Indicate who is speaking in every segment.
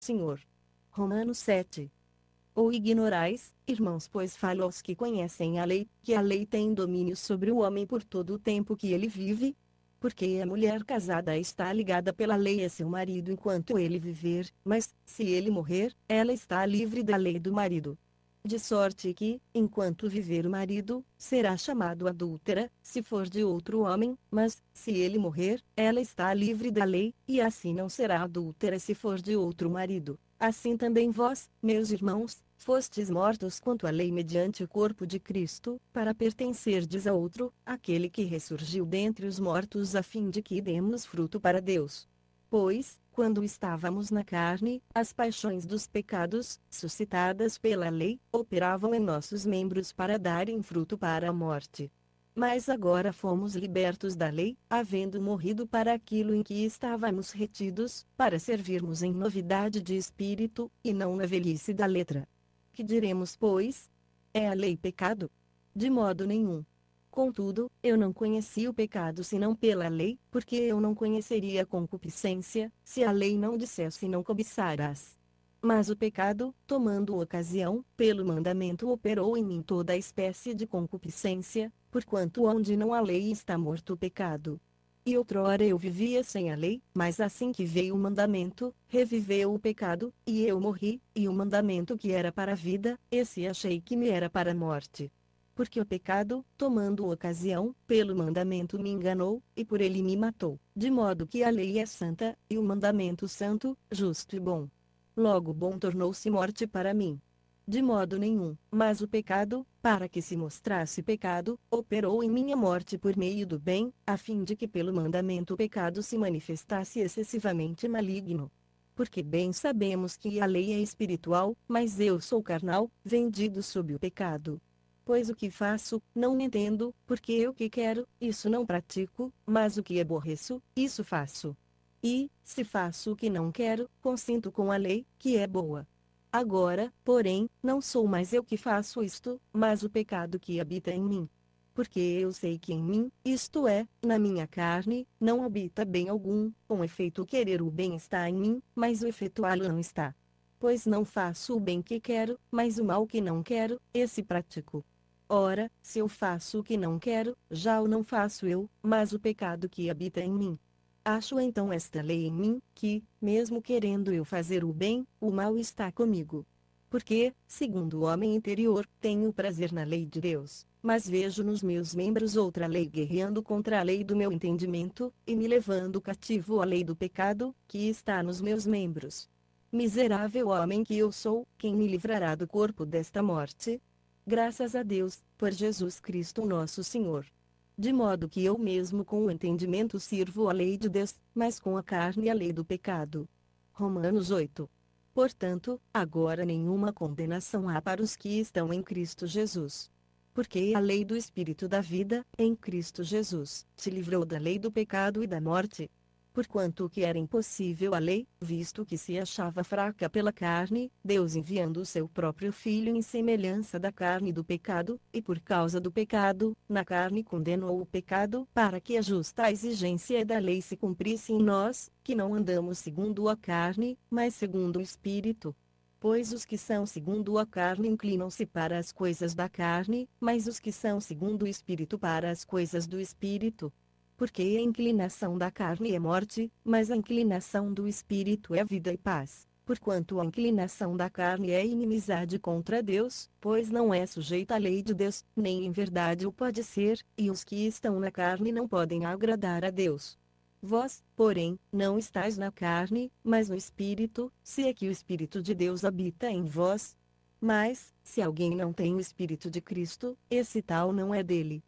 Speaker 1: Senhor. Romanos 7. Ou ignorais, irmãos, pois falo aos que conhecem a lei, que a lei tem domínio sobre o homem por todo o tempo que ele vive? Porque a mulher casada está ligada pela lei a seu marido enquanto ele viver, mas, se ele morrer, ela está livre da lei do marido. De sorte que, enquanto viver o marido, será chamado adúltera, se for de outro homem, mas, se ele morrer, ela está livre da lei, e assim não será adúltera se for de outro marido. Assim também vós, meus irmãos, fostes mortos quanto à lei mediante o corpo de Cristo, para pertencerdes a outro, aquele que ressurgiu dentre os mortos a fim de que demos fruto para Deus. Pois, quando estávamos na carne, as paixões dos pecados, suscitadas pela lei, operavam em nossos membros para darem fruto para a morte. Mas agora fomos libertos da lei, havendo morrido para aquilo em que estávamos retidos, para servirmos em novidade de espírito, e não na velhice da letra. Que diremos, pois? É a lei pecado? De modo nenhum. Contudo, eu não conheci o pecado senão pela lei, porque eu não conheceria a concupiscência, se a lei não dissesse não cobiçarás. Mas o pecado, tomando ocasião, pelo mandamento operou em mim toda a espécie de concupiscência, porquanto onde não há lei está morto o pecado. E outrora eu vivia sem a lei, mas assim que veio o mandamento, reviveu o pecado, e eu morri, e o mandamento que era para a vida, esse achei que me era para a morte. Porque o pecado, tomando ocasião, pelo mandamento me enganou, e por ele me matou, de modo que a lei é santa, e o mandamento santo, justo e bom. Logo bom tornou-se morte para mim. De modo nenhum, mas o pecado, para que se mostrasse pecado, operou em minha morte por meio do bem, a fim de que pelo mandamento o pecado se manifestasse excessivamente maligno. Porque bem sabemos que a lei é espiritual, mas eu sou carnal, vendido sob o pecado. Pois o que faço, não entendo, porque eu que quero, isso não pratico, mas o que aborreço, isso faço. E, se faço o que não quero, consinto com a lei, que é boa. Agora, porém, não sou mais eu que faço isto, mas o pecado que habita em mim. Porque eu sei que em mim, isto é, na minha carne, não habita bem algum, com efeito o querer o bem está em mim, mas o efetuá-lo não está. Pois não faço o bem que quero, mas o mal que não quero, esse pratico. Ora, se eu faço o que não quero, já o não faço eu, mas o pecado que habita em mim. Acho então esta lei em mim, que, mesmo querendo eu fazer o bem, o mal está comigo. Porque, segundo o homem interior, tenho prazer na lei de Deus, mas vejo nos meus membros outra lei guerreando contra a lei do meu entendimento, e me levando cativo à lei do pecado, que está nos meus membros. Miserável homem que eu sou, quem me livrará do corpo desta morte? Graças a Deus, por Jesus Cristo nosso Senhor. De modo que eu mesmo com o entendimento sirvo a lei de Deus, mas com a carne a lei do pecado. Romanos 8. Portanto, agora nenhuma condenação há para os que estão em Cristo Jesus. Porque a lei do Espírito da vida, em Cristo Jesus, te livrou da lei do pecado e da morte. Porquanto o que era impossível à lei, visto que se achava fraca pela carne, Deus enviando o seu próprio Filho em semelhança da carne do pecado, e por causa do pecado, na carne condenou o pecado, para que a justa exigência da lei se cumprisse em nós, que não andamos segundo a carne, mas segundo o Espírito. Pois os que são segundo a carne inclinam-se para as coisas da carne, mas os que são segundo o Espírito para as coisas do Espírito. Porque a inclinação da carne é morte, mas a inclinação do espírito é vida e paz. Porquanto a inclinação da carne é inimizade contra Deus, pois não é sujeita à lei de Deus, nem em verdade o pode ser, e os que estão na carne não podem agradar a Deus. Vós, porém, não estáis na carne, mas no Espírito, se é que o Espírito de Deus habita em vós. Mas, se alguém não tem o Espírito de Cristo, esse tal não é dele.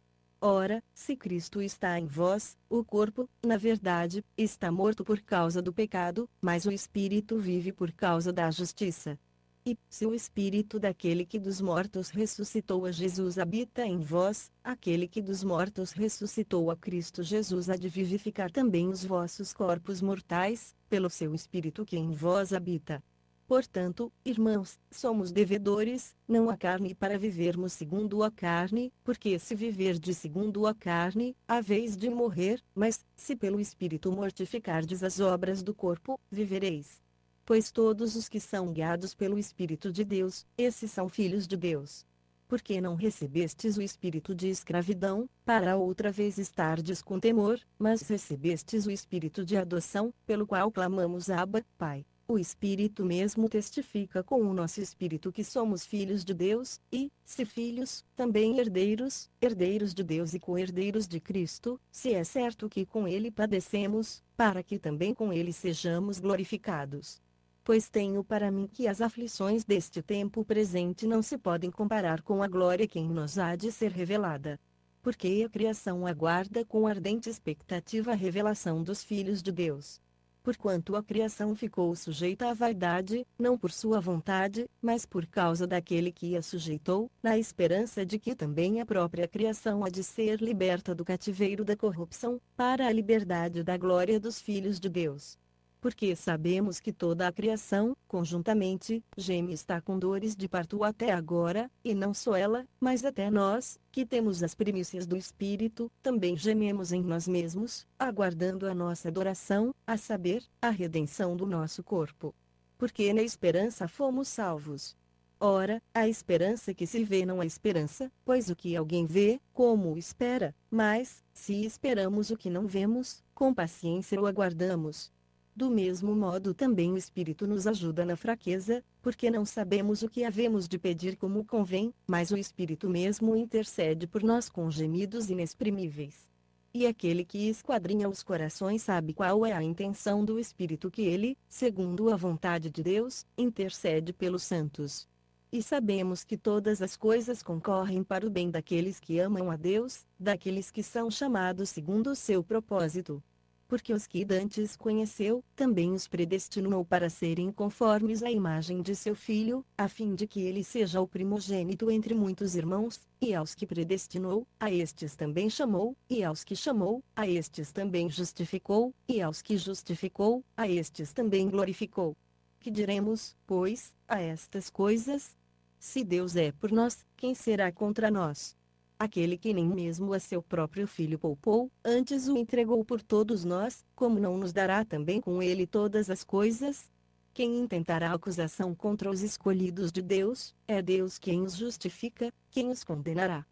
Speaker 1: Ora, se Cristo está em vós, o corpo, na verdade, está morto por causa do pecado, mas o espírito vive por causa da justiça. E, se o espírito daquele que dos mortos ressuscitou a Jesus habita em vós, aquele que dos mortos ressuscitou a Cristo Jesus há de vivificar também os vossos corpos mortais, pelo seu espírito que em vós habita. Portanto, irmãos, somos devedores, não à carne para vivermos segundo a carne, porque se viverdes segundo a carne, haveis de morrer, mas, se pelo Espírito mortificardes as obras do corpo, vivereis. Pois todos os que são guiados pelo Espírito de Deus, esses são filhos de Deus. Porque não recebestes o espírito de escravidão, para outra vez estardes com temor, mas recebestes o espírito de adoção, pelo qual clamamos Abba, Pai. O Espírito mesmo testifica com o nosso espírito que somos filhos de Deus, e, se filhos, também herdeiros, herdeiros de Deus e co-herdeiros de Cristo, se é certo que com Ele padecemos, para que também com Ele sejamos glorificados. Pois tenho para mim que as aflições deste tempo presente não se podem comparar com a glória que em nós há de ser revelada. Porque a criação aguarda com ardente expectativa a revelação dos filhos de Deus. Porquanto a criação ficou sujeita à vaidade, não por sua vontade, mas por causa daquele que a sujeitou, na esperança de que também a própria criação há de ser liberta do cativeiro da corrupção, para a liberdade da glória dos filhos de Deus. Porque sabemos que toda a criação, conjuntamente, geme e está com dores de parto até agora, e não só ela, mas até nós, que temos as primícias do Espírito, também gememos em nós mesmos, aguardando a nossa adoração, a saber, a redenção do nosso corpo. Porque na esperança fomos salvos. Ora, a esperança que se vê não é esperança, pois o que alguém vê, como o espera, mas, se esperamos o que não vemos, com paciência o aguardamos. Do mesmo modo também o Espírito nos ajuda na fraqueza, porque não sabemos o que havemos de pedir como convém, mas o Espírito mesmo intercede por nós com gemidos inexprimíveis. E aquele que esquadrinha os corações sabe qual é a intenção do Espírito que ele, segundo a vontade de Deus, intercede pelos santos. E sabemos que todas as coisas concorrem para o bem daqueles que amam a Deus, daqueles que são chamados segundo o seu propósito. Porque os que dantes conheceu, também os predestinou para serem conformes à imagem de seu Filho, a fim de que ele seja o primogênito entre muitos irmãos, e aos que predestinou, a estes também chamou, e aos que chamou, a estes também justificou, e aos que justificou, a estes também glorificou. Que diremos, pois, a estas coisas? Se Deus é por nós, quem será contra nós? Aquele que nem mesmo a seu próprio filho poupou, antes o entregou por todos nós, como não nos dará também com ele todas as coisas? Quem intentará acusação contra os escolhidos de Deus, é Deus quem os justifica, quem os condenará.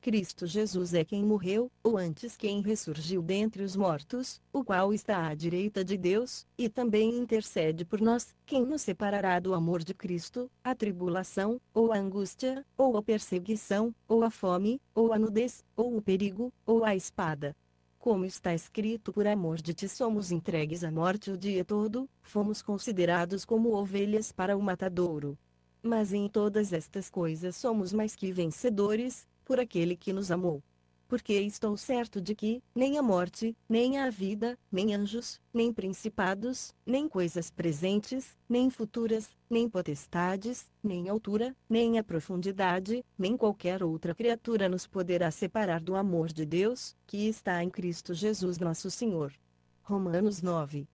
Speaker 1: Cristo Jesus é quem morreu, ou antes quem ressurgiu dentre os mortos, o qual está à direita de Deus, e também intercede por nós. Quem nos separará do amor de Cristo? A tribulação, ou a angústia, ou a perseguição, ou a fome, ou a nudez, ou o perigo, ou a espada? Como está escrito: por amor de ti somos entregues à morte o dia todo, fomos considerados como ovelhas para o matadouro. Mas em todas estas coisas somos mais que vencedores, por aquele que nos amou. Porque estou certo de que, nem a morte, nem a vida, nem anjos, nem principados, nem coisas presentes, nem futuras, nem potestades, nem altura, nem a profundidade, nem qualquer outra criatura nos poderá separar do amor de Deus, que está em Cristo Jesus nosso Senhor. Romanos 9.